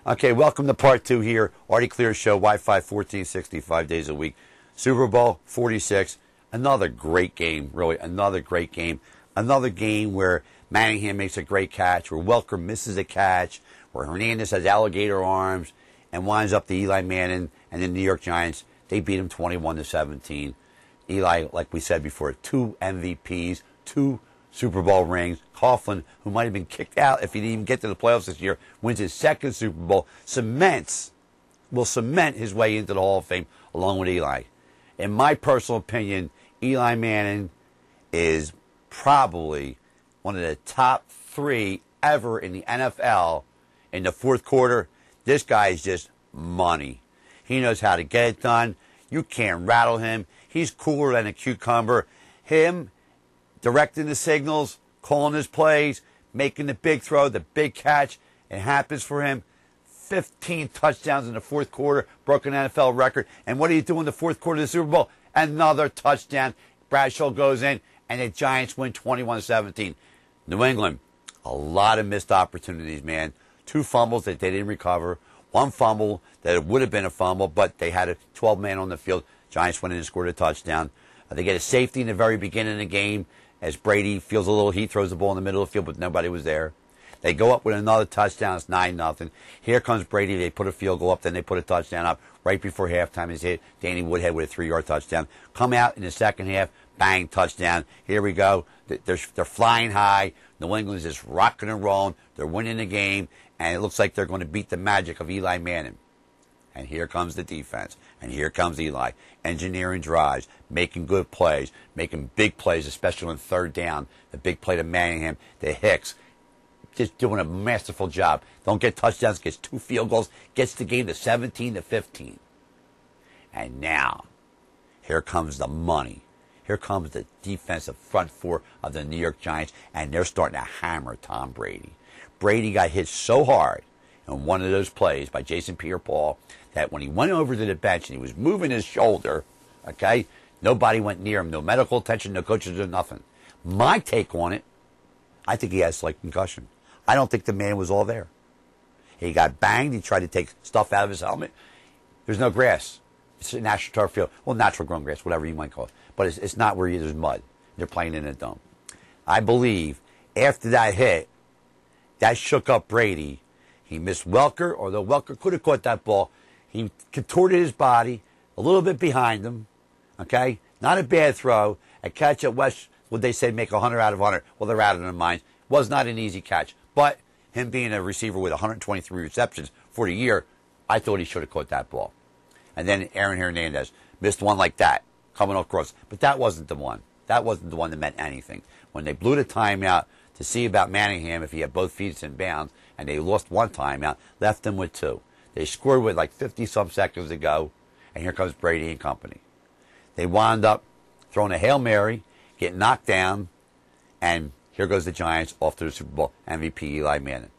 Okay, welcome to part two here. Artie Clear Show, Wi-Fi 1460, 5 days a week. Super Bowl 46. Another great game, really. Another great game. Another game where Manningham makes a great catch, where Welker misses a catch, where Hernandez has alligator arms and winds up to Eli Manning and the New York Giants. They beat him 21-17. Eli, like we said before, 2 MVPs, 2 Super Bowl rings. Coughlin, who might have been kicked out if he didn't even get to the playoffs this year, wins his second Super Bowl, will cement his way into the Hall of Fame along with Eli. In my personal opinion, Eli Manning is probably one of the top 3 ever in the NFL in the fourth quarter. This guy is just money. He knows how to get it done. You can't rattle him. He's cooler than a cucumber. Him directing the signals, calling his plays, making the big throw, the big catch. It happens for him. 15 touchdowns in the fourth quarter, broke an NFL record. And what do you do in the fourth quarter of the Super Bowl? Another touchdown. Bradshaw goes in, and the Giants win 21-17. New England, a lot of missed opportunities, man. 2 fumbles that they didn't recover. 1 fumble that it would have been a fumble, but they had a 12-man on the field. Giants went in and scored a touchdown. They get a safety in the very beginning of the game as Brady feels a little heat, throws the ball in the middle of the field, but nobody was there. They go up with another touchdown. It's 9-0. Here comes Brady. They put a field goal up, then they put a touchdown up right before halftime. He's hit Danny Woodhead with a 3-yard touchdown. Come out in the second half, bang, touchdown. Here we go. They're flying high. New England's just rocking and rolling. They're winning the game, and it looks like they're going to beat the magic of Eli Manning. And here comes the defense. And here comes Eli. Engineering drives, making good plays, making big plays, especially on third down. The big play to Manningham, to Hicks. Just doing a masterful job. Don't get touchdowns, gets 2 field goals, gets the game to 17-15. And now, here comes the money. Here comes the defensive front 4 of the New York Giants, and they're starting to hammer Tom Brady. Brady got hit so hard in one of those plays by Jason Pierre-Paul that when he went over to the bench and he was moving his shoulder, okay, nobody went near him. No medical attention, no coaches, or nothing. My take on it, I think he has slight concussion. I don't think the man was all there. He got banged. He tried to take stuff out of his helmet. There's no grass. It's a natural turf field. Well, natural grown grass, whatever you might call it. But it's not where there's mud. They're playing in a dome. I believe after that hit, that shook up Brady. He missed Welker, although Welker could have caught that ball. He contorted his body a little bit behind him. Okay? Not a bad throw. A catch at West, would they say make 100 out of 100? Well, they're out of their minds. Was not an easy catch. But him being a receiver with 123 receptions for the year, I thought he should have caught that ball. And then Aaron Hernandez missed one like that, coming across. But that wasn't the one. That wasn't the one that meant anything. When they blew the timeout to see about Manningham if he had both feet in bounds, and they lost 1 timeout, left them with 2. They scored with like 50-some seconds to go, and here comes Brady and company. They wound up throwing a Hail Mary, get knocked down, and here goes the Giants off to the Super Bowl MVP Eli Manning.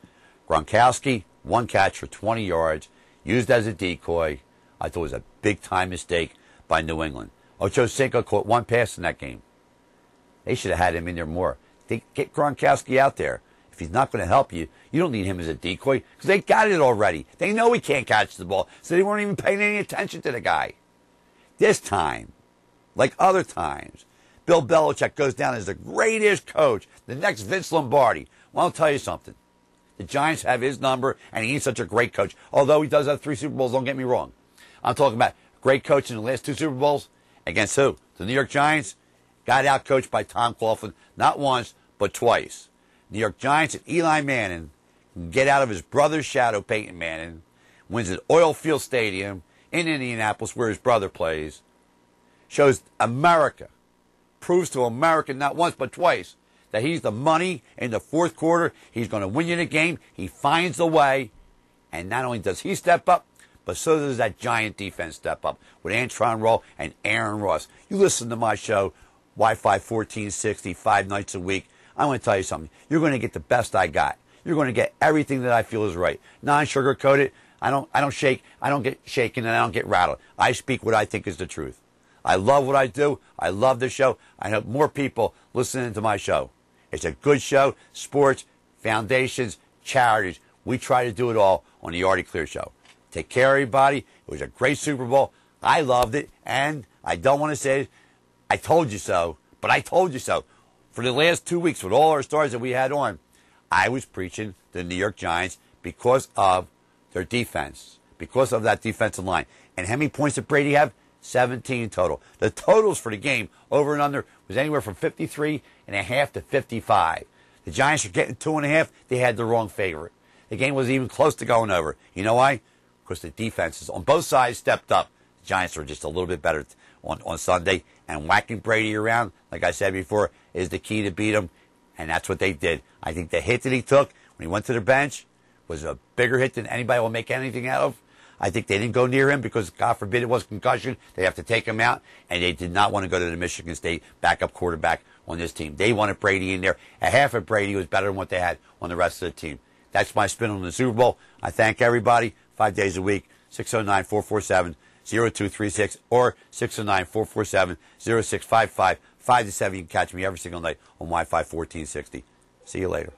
Gronkowski, 1 catch for 20 yards, used as a decoy. I thought it was a big-time mistake by New England. Ocho Cinco caught 1 pass in that game. They should have had him in there more. They get Gronkowski out there. If he's not going to help you, you don't need him as a decoy because they got it already. They know he can't catch the ball, so they weren't even paying any attention to the guy. This time, like other times, Bill Belichick goes down as the greatest coach, the next Vince Lombardi. Well, I'll tell you something. The Giants have his number, and he ain't such a great coach. Although he does have 3 Super Bowls, don't get me wrong. I'm talking about great coach in the last 2 Super Bowls. Against who? The New York Giants. Got out-coached by Tom Coughlin, not once, but twice. New York Giants and Eli Manning can get out of his brother's shadow, Peyton Manning, wins at Oil Field Stadium in Indianapolis where his brother plays, shows America, proves to America not once but twice that he's the money in the fourth quarter. He's going to win you the game. He finds the way, and not only does he step up, but so does that Giant defense step up with Antron Roll and Aaron Ross. You listen to my show, Wi-Fi 1460, 5 nights a week. I want to tell you something. You're going to get the best I got. You're going to get everything that I feel is right. Non-sugar coated. I don't shake. I don't get shaken and I don't get rattled. I speak what I think is the truth. I love what I do. I love the show. I hope more people listening to my show. It's a good show. Sports, foundations, charities. We try to do it all on the Artie Clear Show. Take care, everybody. It was a great Super Bowl. I loved it, and I don't want to say it. I told you so, but I told you so. For the last 2 weeks, with all our stars that we had on, I was preaching the New York Giants because of their defense, because of that defensive line. And how many points did Brady have? 17 total. The totals for the game, over and under, was anywhere from 53.5 to 55. The Giants are getting 2.5. They had the wrong favorite. The game wasn't even close to going over. You know why? Because the defenses on both sides stepped up. The Giants were just a little bit better on Sunday. And whacking Brady around, like I said before, is the key to beat him. And that's what they did. I think the hit that he took when he went to the bench was a bigger hit than anybody will make anything out of. I think they didn't go near him because, God forbid, it was concussion. They have to take him out. And they did not want to go to the Michigan State backup quarterback on this team. They wanted Brady in there. A half of Brady was better than what they had on the rest of the team. That's my spin on the Super Bowl. I thank everybody 5 days a week, 609-447-0236 or 609-447-0655, 5 to 7. You can catch me every single night on Wi-Fi 1460. See you later.